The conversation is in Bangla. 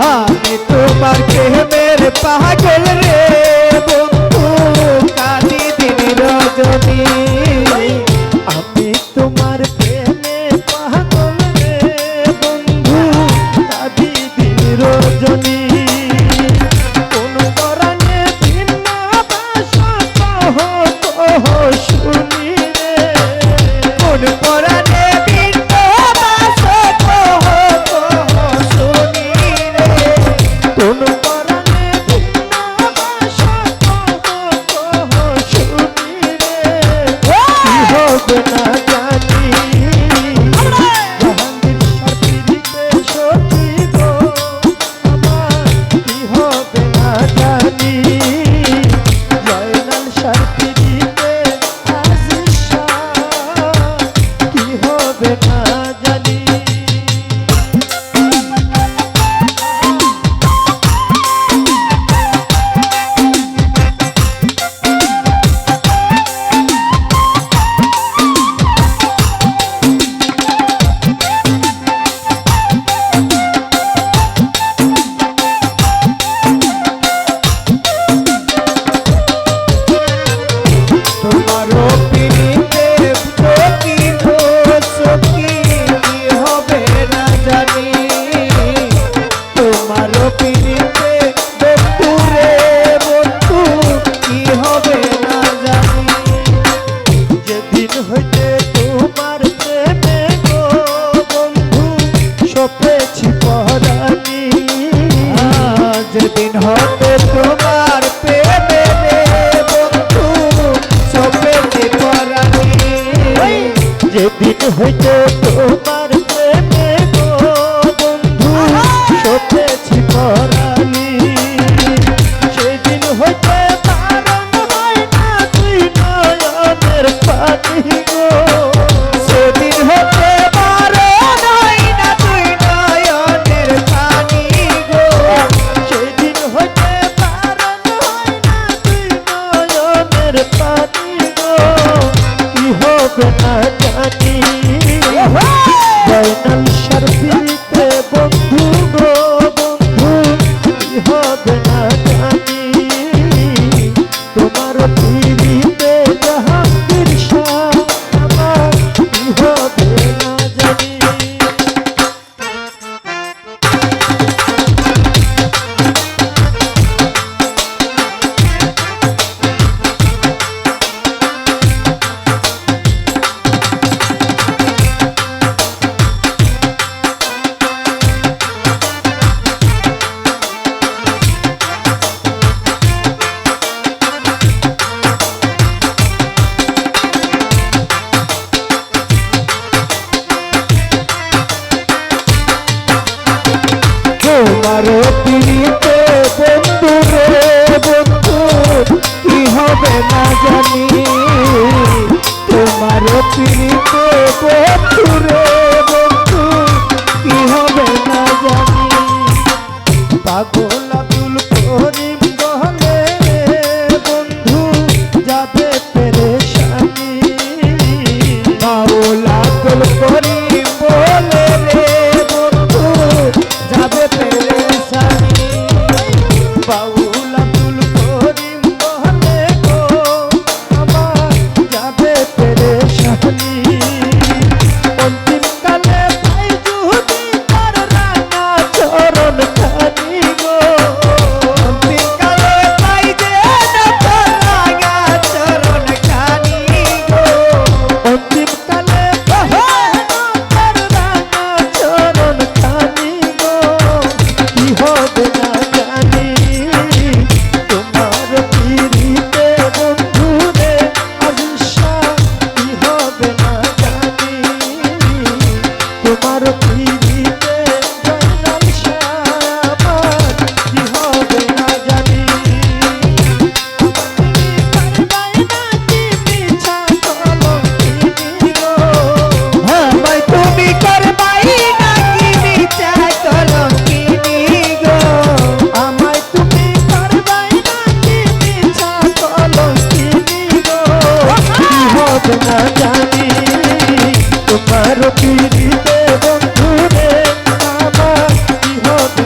আমি তোমার প্রেমের পাগল রে বন্ধু কালি দিন রজনী আমি তোমার প্রেমে পাগল রে বন্ধু কালি দিন রজনী কোন পরাণে ভিন্ন ভাষা কহ কহ শুনি রে কোন পরাণে ভিন্ন ভাষা কহ কহ শুনি রে কোন পরাণে ভিন্ন ভাষা কহ কহ শুনি রে কি হবে না জানি জাহাঙ্গীর সাথীতে সখী গো আমার কি হবে না জানি জয়নাল সাথীতে আজিজ কি হবে না জানি তোমারও পিড়িতে সখী গো সখী কি হবে না জানি তোমারও পিড়িতে বন্ধু রে বন্ধু কি হবে না জানি যেদিন হইতে তোমার প্রেমে গো বন্ধু সপেছি পরানি যেদিন হতে তোমার প্রেমে রে বন্ধু সপেছি পরানি যেদিন হইতে তোমার প্রেমে গো বন্ধু সপেছি পরানি সেদিন হইতে বারণ হয় না তুই নয়নের পানি গো সেদিন হতে বারণ হয় না তুই নয়নের পানি গো সেদিন হইতে বারণ হয় না তুই নয়নের পানি গো কি হবে না জানি জয়নাল সাথীতে বন্ধু গো বন্ধু কি হবে না জানি তোমার পিড়িতে জাহাঙ্গীর শাহ আমার কি হবে না জানি তোমারও পিড়িতে বন্ধু রে বন্ধু কি হবে না জানি তোমারও পিড়িতে বন্ধু রে বন্ধু কি হবে না জানি পাগল আব্দুল করিম বলে বন্ধু যাবে পেরেশানি বাউল আব্দুল করিম বলে রে বন্ধু যাবে পেরেশানি বাউল আব্দুল করিম বলে গো আমার যাবে পেরেশানি অন্তিম কালে ভাই যদি তার রাঙা চরণ খানি গো অন্তিম কালে ভাই যে তার রাঙা চরণ খানি গো অন্তিম কালে ভাই তার রাঙা চরণ খানি গো কি হবে না জানি তোমার পিড়িতে বন্ধু রে আজিজ কি হবে না জানি তোমার পিড়িতে জয়নাল শাহ আমার কি হবে না জানি পারবাই না কি মিছা কলঙ্কিনী গো হ্যাঁ ভাই তুমি করবাই না কি মিছা কলঙ্কিনী গো আমায় তুমি করবাই না কি মিছা কলঙ্কিনী গো কি হবে না জানি তোমার পিড়িতে বন্ধু রে আমার কি হবে